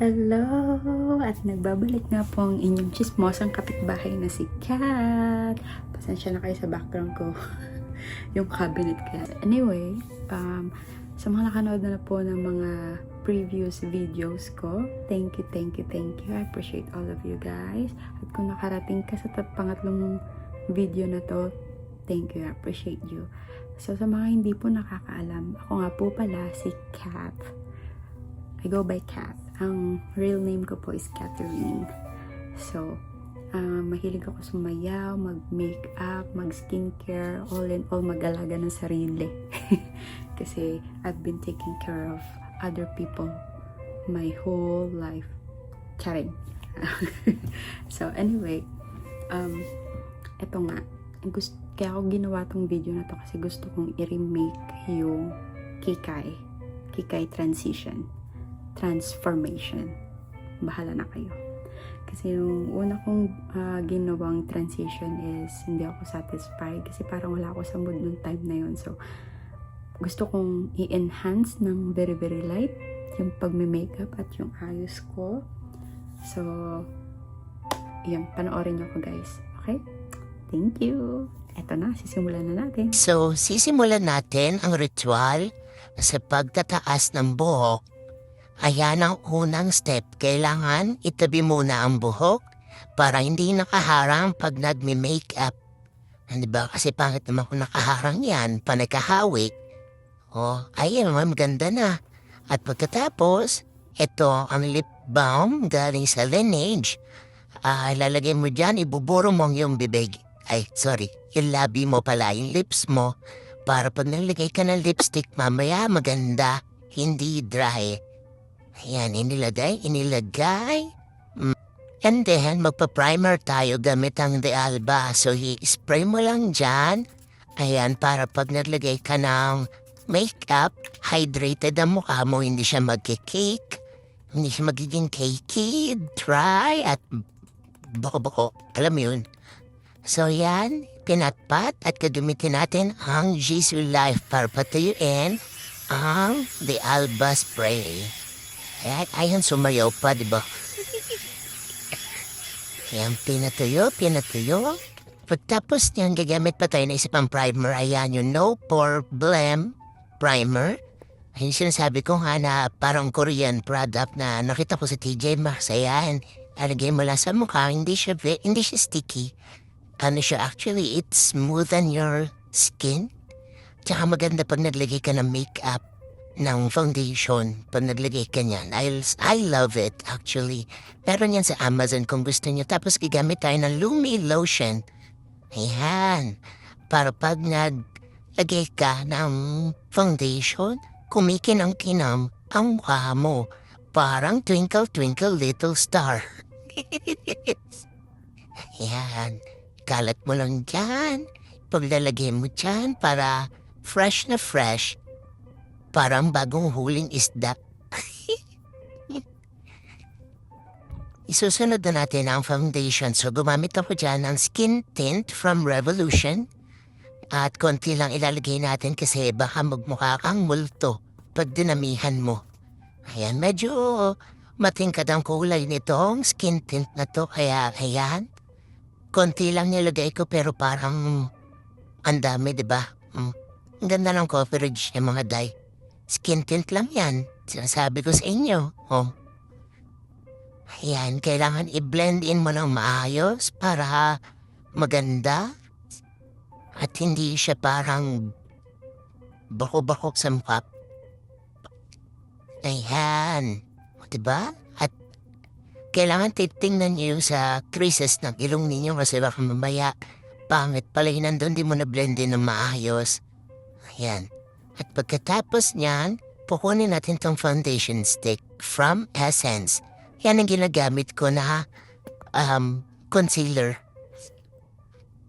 Hello! At nagbabalik nga po ang inyong chismosang kapitbahay na si Kat. Pasensya na kayo sa background ko. Yung cabinet kaya. Anyway, sa mga nakanood na po ng mga previous videos ko, thank you. I appreciate all of you guys. At kung nakarating ka sa pangatlong video na to, thank you, I appreciate you. So, sa mga hindi po nakakaalam, ako nga po pala si Kat. I go by Kat. Ang real name ko po is Catherine. So, mahilig ako sumayaw, mag-makeup, mag-skincare, all in all, mag-alaga ng sarili. Kasi I've been taking care of other people my whole life. Charing. So, anyway, eto nga. Kaya ako ginawa tong video na to kasi gusto kong i-remake yung Kikay transformation. Bahala na kayo. Kasi yung una kong ginawang transition is hindi ako satisfied kasi parang wala ako sa mood nung time na yun. So, gusto kong i-enhance ng very light yung pagme-makeup at yung ayos ko. So, yan, panoorin nyo ko guys. Okay? Thank you! Eto na, sisimulan na natin. So, sisimulan natin ang ritual sa pagtataas ng buhok. Ayan ang unang step. Kailangan itabi muna ang buhok para hindi nakaharang pag nagme-makeup. Diba? Kasi pangit naman kung nakaharang yan, panagkahawik. Ayan, maganda na. At pagkatapos, ito ang lip balm galing sa Laneige. Ilalagay mo dyan, ibuburo mo yung bibig. Yung labi mo pala, yung lips mo. Para pag nalagay ka ng lipstick, mamaya maganda, hindi dry. Ayan, inilagay. And then, magpa-primer tayo gamit ang De Alba. So, i-spray mo lang dyan. Ayan, para pag naglagay ka ng makeup, hydrated ang mukha mo, hindi siya magkikake. Hindi siya magiging cakey, dry, at boko-boko. Alam mo yun. So, yan, pinatpat at gagamitin natin ang Jisoo Life para patuyuin ang De Alba spray. Ayan, sumayaw pa, diba? Ayan, pinatuyo. Pagtapos niyan, gagamit pa tayo na isa pang primer. Ayan, yung No Pore Blem Primer. Ayan, sinasabi ko nga na parang Korean product na nakita ko sa TJ Maxx. Ayan, alagay mo lang sa mukha, hindi siya sticky. Actually, it's smoothen your skin. Tsaka maganda pag naglagay ka ng makeup ng foundation, pag naglagay ka niyan. I love it, actually. Pero niyan sa Amazon kung gusto niyo. Tapos gigamit tayo ng Lumi Lotion. Ayan. Para pag naglagay ka ng foundation, kumikinang-kinang ang mukha mo. Parang Twinkle Twinkle Little Star. Ayan. Kalat mo lang dyan. Paglalagay mo dyan para fresh na fresh. Parang bagong huling isda. Isusunod na natin ang foundation. So, gumamit ako dyan ng skin tint from Revolution. At konti lang ilalagay natin kasi baka magmukha kang multo pag dinamihan mo. Ayan, medyo matingkad ang kulay nitong skin tint na to. Kaya, ayan. Konti lang nilagay ko pero parang ang dami, diba? Ang ganda ng coverage ng mga dye. Skin tint lang yan. Sinasabi ko sa inyo. Ayan, kailangan i-blend in mo ng maayos para maganda. At hindi siya parang bako-bako sa mukha. Ayan. Diba? At kailangan titingnan niyo sa creases ng ilong ninyo kasi baka mamaya pangit pala yun nandun, di mo na blend in ng maayos. Ayan. At pagkatapos niyan, pukunin natin tong foundation stick from Essence. Yan ang ginagamit ko na concealer.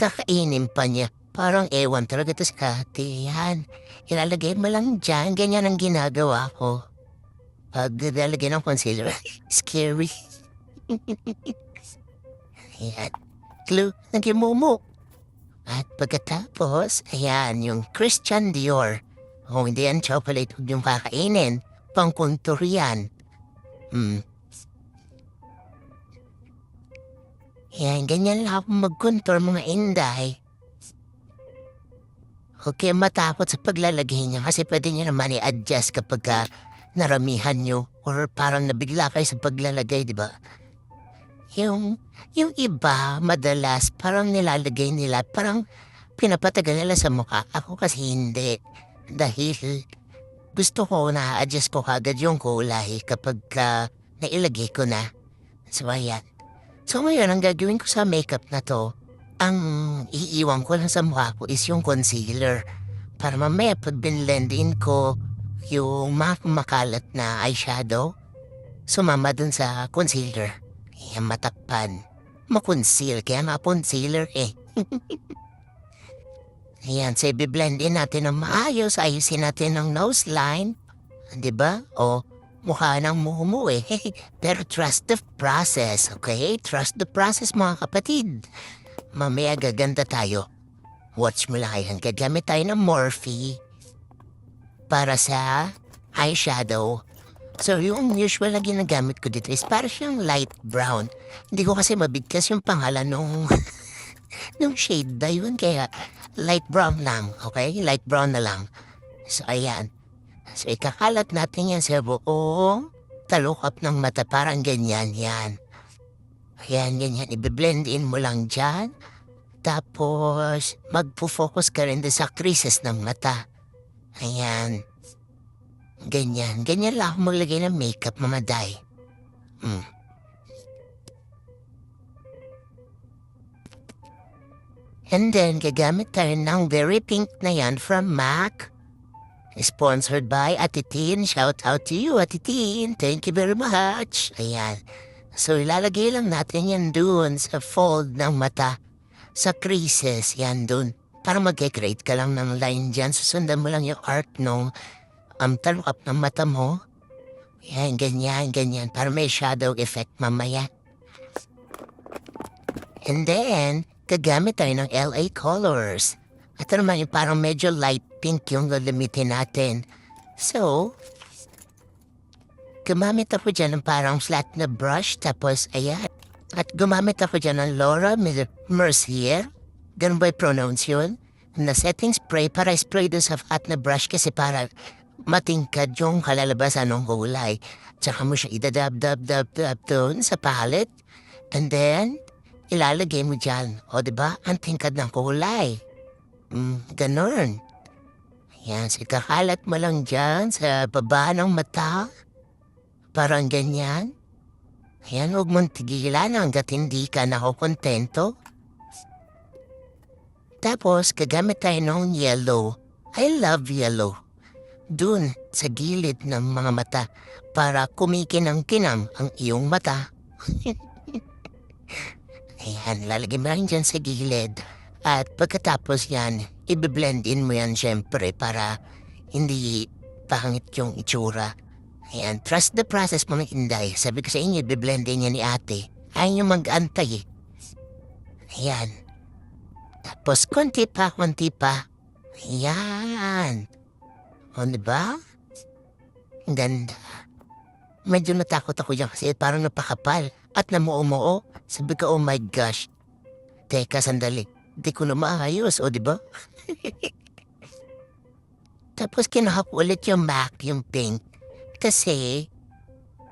Kakainin pa niya. Parang ewan talaga ito si Kati. Yan. Ilalagay mo lang dyan. Ganyan ang ginagawa ko. Pag ilalagay ng concealer, scary. Ayan. Clue, nagimumo. At pagkatapos, ayan, yung Christian Dior. Hindi yan chocolate, huwag yung kakainin. Pang-contour yan. Yan, ganyan lang ako mag-contour mga inday. Huwag kayong matakot sa paglalagay niya kasi pwede niyo naman i-adjust kapag naramihan niyo or parang nabigla kayo sa paglalagay, di ba? Yung, yung iba, madalas, parang nilalagay nila, parang pinapatagal nila sa mukha. Ako kasi hindi. Dahil gusto ko na-adjust ko agad yung kulay kapag nailagay ko na. So, ayan. So, ngayon, ang gagawin ko sa makeup na to, ang iiwan ko lang sa mukha ko is yung concealer. Para mamaya pag binlendin ko yung mga makalat na eyeshadow, sumama dun sa concealer. Ayan, matakpan. Makonceal, kaya nga concealer eh. Ayan, so i-blendin natin ng maayos, ayusin natin ng nose line. Diba? O, mukha ng mumu eh. Pero trust the process, okay? Trust the process mga kapatid. Mamaya gaganda tayo. Watch mo lang yan. Gagamit tayo ng Morphe para sa eyeshadow. So, yung usual na ginagamit ko dito is para siyang light brown. Hindi ko kasi mabigkas yung pangalan nung, nung shade na yun. Kaya light brown lang, okay? Light brown na lang. So, ayan. So, ikakalat natin yan sa buong talukap ng mata. Parang ganyan, yan. Ayan, ganyan. Ibe-blend in mo lang dyan. Tapos, magpo-focus ka rin sa creases ng mata. Ayan. Ganyan. Ganyan lang ako maglagay ng makeup, mamaday. And then, gagamit tayo ng very pink na yan from MAC. Sponsored by Ate Tin. Shout out to you, Ate Tin. Thank you very much. Ayan. So, ilalagay lang natin yan dun sa fold ng mata. Sa creases, yan dun. Para mag-create ka lang ng line dyan. Susundan mo lang yung art nung talukap ng mata mo. Yan, ganyan, ganyan. Para may shadow effect mamaya. And then, gagamit tayo ng LA Colors. At naman yung parang medyo light pink yung gagamitin natin. So, gumamit ako dyan ng parang flat na brush. Tapos, ayan. At gumamit ako dyan ng Laura Mercier. Ganun ba i-pronounce yun? Na setting spray para spray dun sa flat na brush kasi para matingkad yung kalalabasan ng kulay. Tsaka mo siya idadab-dab-dab-dab dun sa palette. And then, ilalagay mo dyan. O, diba? Ang tingkad ng kulay. Ganun. Ayan, so kakalat mo lang dyan sa baba ng mata. Parang ganyan. Ayan, huwag mong tigilan hanggat hindi ka nakukontento. Tapos, gagamit tayo ng yellow. I love yellow. Dun, sa gilid ng mga mata, para kumikinang-kinang ang iyong mata. Ayan, lalagay mo lang dyan sa gilid. At pagkatapos yan, i-blend in mo yan syempre para hindi pangit yung itsura. Ayan, trust the process mga inday. Sabi ko sa inyo, i-blend in yan ni ate. Ayaw nyo mag-antay eh. Ayan. Tapos, konti pa, konti pa. Ayan. O, diba? Ang ganda. Medyo natakot ako dyan kasi parang napakapal. At namuo-muo. Sabi ko, oh my gosh. Teka, sandali. Di ko na maayos, o diba? Tapos kinuha ko ulit yung MAC, yung pink. Kasi,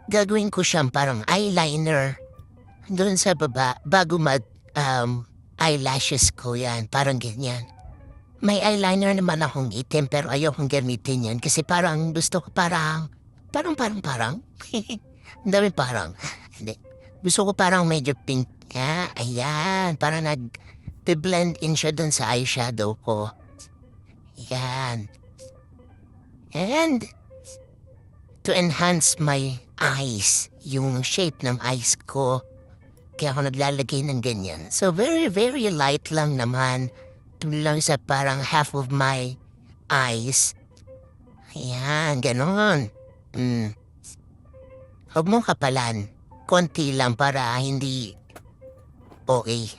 gagawin ko siyang parang eyeliner. Doon sa baba, bago eyelashes ko yan. Parang ganyan. May eyeliner naman akong itim pero ayokong gamitin yan. Kasi parang gusto ko parang. Ang dami parang. Hindi. Gusto ko parang medyo pink. Ayan. Parang nag-blend in siya dun sa eyeshadow ko. Ayan. And to enhance my eyes, yung shape ng eyes ko, kaya ako naglalagay ng ganyan. So very, very light lang naman. Lang sa parang half of my eyes. Ayan, ganon. Huwag mong kapalan. Konti lang para hindi okay.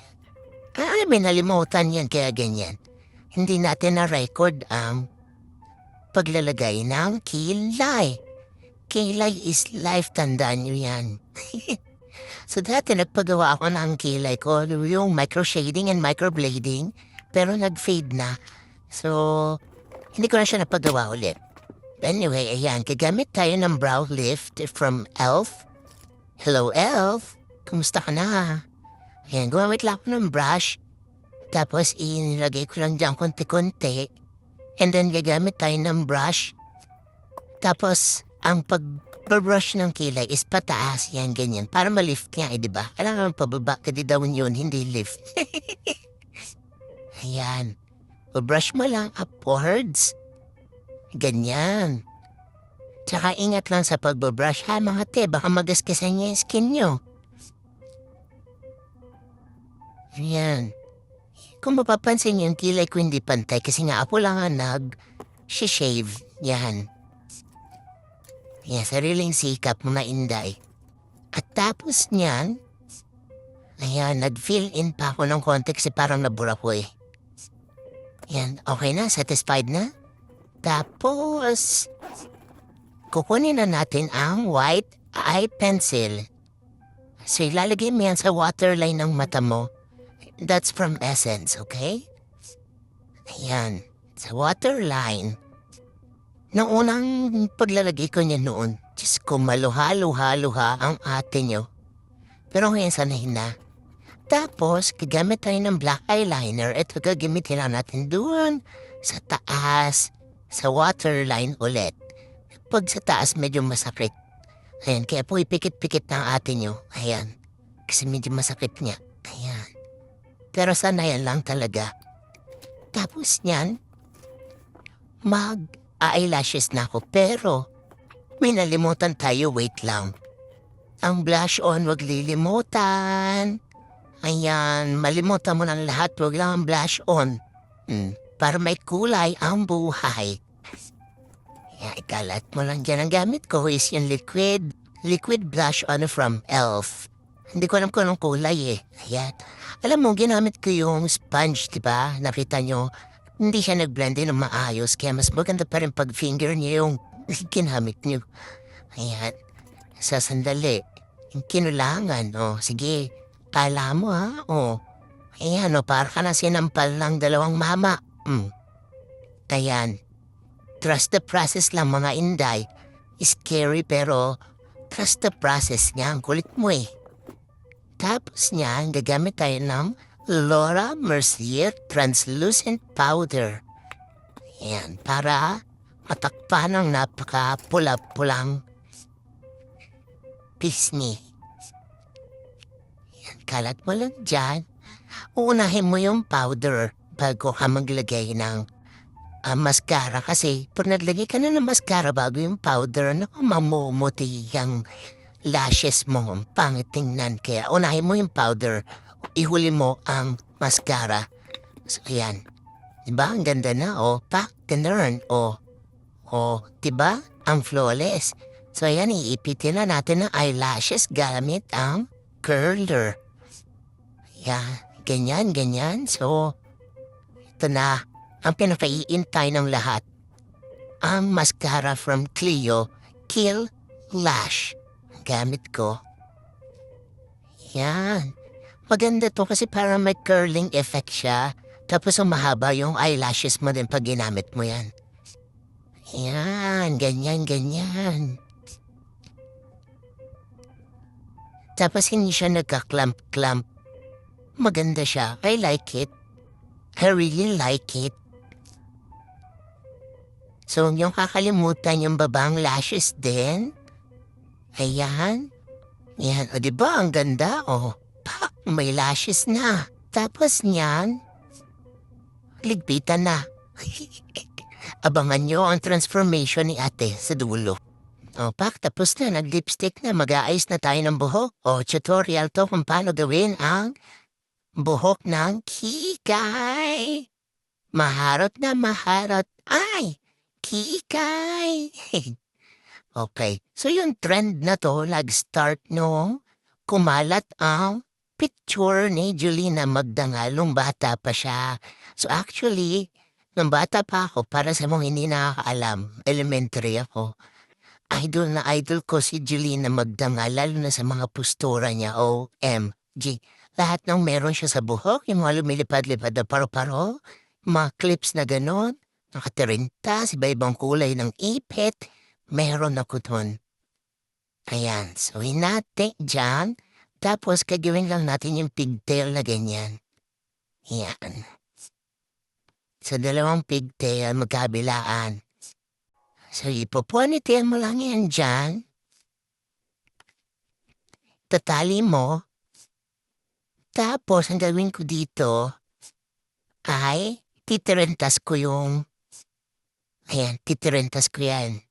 May nalimutan yan kaya ganyan. Hindi natin na-record ang paglalagay ng kilay. Kilay is life, tandaan nyo yan. So dati nagpagawa ako ng kilay ko, yung micro-shading and microblading, pero nag-fade na. So, hindi ko na siya napagawa ulit. Anyway, ayan, gagamit tayo ng brow lift from Elf. Hello, Elf. Kumusta ka na? Ayan, gumamit lang ako ng brush. Tapos, inilagay ko lang dyan konti-konti. And then, gagamit tayo ng brush. Tapos, ang pag-brush ng kilay is pataas. Yan, ganyan. Para ma-lift niya, diba? Alam naman, pababa ka di daw yun, hindi lift. Ayan. Brush mo lang upwards. Ganyan. Tsaka ingat lang sa pagbabrush ha mga te, baka magaskasan niya yung skin nyo. Ayan. Kung mapapansin yung kilay ko hindi pantay kasi nga ako lang ang nag-shave. Yan. Yan, sariling sikap mga inday. At tapos niyan, ayan, nag-fill in pa ako ng konti kasi parang nabura ko eh. Yan, okay na, satisfied na. Tapos, kukunin na natin ang white eye pencil. So, ilalagay mo yan sa waterline ng mata mo. That's from Essence, okay? Ayan, sa waterline. Noong unang paglalagay ko niya noon, Diyos ko, maluha-luha-luha ang ate nyo. Pero ngayon sanahin na. Tapos, gagamit tayo ng black eyeliner. Ito gagamitin na natin doon sa taas, sa waterline ulit. Pag sa taas, medyo masakit. Ayan, kaya po ipikit-pikit ng ate nyo. Ayan, kasi medyo masakit niya. Ayan. Pero sana yan lang talaga. Tapos niyan, mag-eyelashes na ako. Pero, may nalimutan tayo, wait lang. Ang blush on, wag lilimutan. Ayan, malimutan mo ng lahat, wag lang ang blush on. Para may kulay ang buhay. Ayan, ikalat mo lang dyan. Ang gamit ko is yung liquid blush on from Elf. Hindi ko alam kung anong kulay eh. Ayan. Alam mo, ginamit ko yung sponge, diba? Nakita nyo, hindi siya nag-blend in ng maayos. Kaya mas maganda pa rin pag finger niyo yung ginamit nyo. Ayan. Sa sandali. Yung kinulangan, sige. Kala mo, ha? Ayan, para ka na sinampal ng dalawang mama. Ayan. Trust the process lang, mga inday. Scary, pero trust the process niya. Ang kulit mo eh. Tapos niyan, gagamit tayo ng Laura Mercier Translucent Powder. Ayan, para matakpan ng napaka-pula-pulang pisngi. Ayan, kalat mo lang dyan. Uunahin mo yung powder bago ka maglagay ng mascara. Kasi pag naglagay ka na ng mascara bago yung powder, mamumuti yung lashes mo, pangit tingnan. Kaya unahin mo yung powder, ihuli mo ang mascara. So, ayan. Diba? Ang ganda na, pak, ganun, diba? Ang flawless. So, ayan, iipitin na natin ang eyelashes gamit ang curler. Ayan, ganyan. So, ito na, ang pinakaiintay ng lahat. Ang mascara from Clio, Kill Lash. Gamit ko. Yan. Maganda to kasi parang may curling effect siya. Tapos mahaba yung eyelashes mo din pag ginamit mo yan. Yan. Ganyan. Tapos hindi siya nagka-clump. Maganda siya. I like it. I really like it. So, yung kakalimutan yung babang lashes din. Ayan. Yan. O diba? Ang ganda. Pak, may lashes na. Tapos niyan, ligpitan na. Abangan nyo ang transformation ni ate sa dulo. Pak, tapos na. Nag-lipstick na. Mag-aayos na tayo ng buhok. Tutorial to kung paano gawin ang buhok ng kikay. Maharot na maharot. Ay! Kikay! Okay, so yung trend na to nag-start nung kumalat ang picture ni Julina Magdangal nung bata pa siya. So actually, nung bata pa ako, para sa mga hindi nakakaalam, elementary ako, idol na idol ko si Jelena Magdanga, lalo na sa mga postura niya, OMG. Lahat ng meron siya sa buhok, yung mga lumilipad-lipad na paro-paro, mga clips na ganon, nakatirinta, iba-ibang kulay ng ipit, meron ako dun. Ayan, so hinati dyan, tapos kagawin lang natin yung pigtail na ganyan. Yan. Sa dalawang pigtail, magkabilaan. So, ipoponytail mo lang yan dyan. Tatali mo. Tapos, ang gawin ko dito ay titirentas ko yung... Ayan, titirentas ko yan.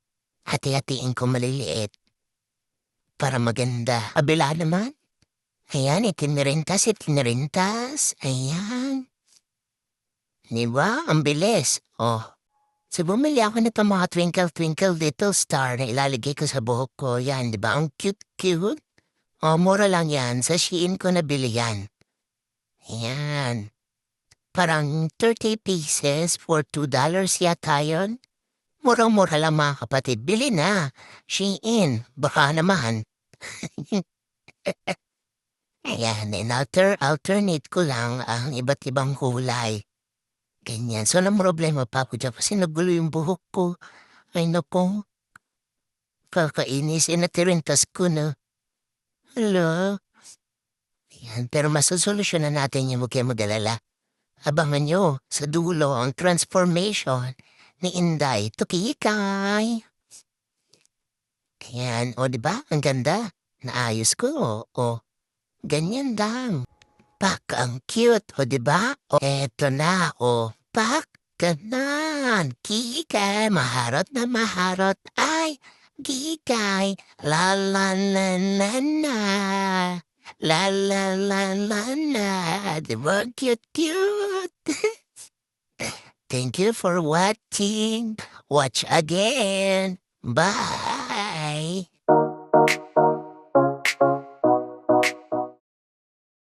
Hati-hatiin ko maliliit. Para maganda. Kabila naman. Ayan, itinirentas. Ayan. Diba? Ang bilis. Oh. So, bumili ako nito mga Twinkle Twinkle Little Star na ilalagay ko sa buhok ko. Yan, di ba? Ang cute-cute. O, mura lang yan. Sa Shein ko nabili yan. Yan. Parang 30 pieces for $2 yata yun. Murang-mura lang mga kapatid. Bili na. Shein. Baka naman. Ayan, and alternate ko lang ang iba't ibang kulay. Ganyan. So, anong problema pa ako dyan? Kasi nagulo yung buhok ko. Ay, naku. Kakainis. Natirintas ko na. Hello? Yan. Pero masasolusyonan natin yung huwag kayo mag-alala. Abangan nyo sa dulo ang transformation ni Inday Tukikay. Yan. O, diba? Ang ganda. Naayos ko. O, ganyan lang. Pak, ang cute, o diba? O, eto na, o. Pak, ganan. Kikay, maharot na maharot. Ay, kikay. La la la la la. La la la la la. Diba? Cute, cute. Thank you for watching. Watch again. Bye.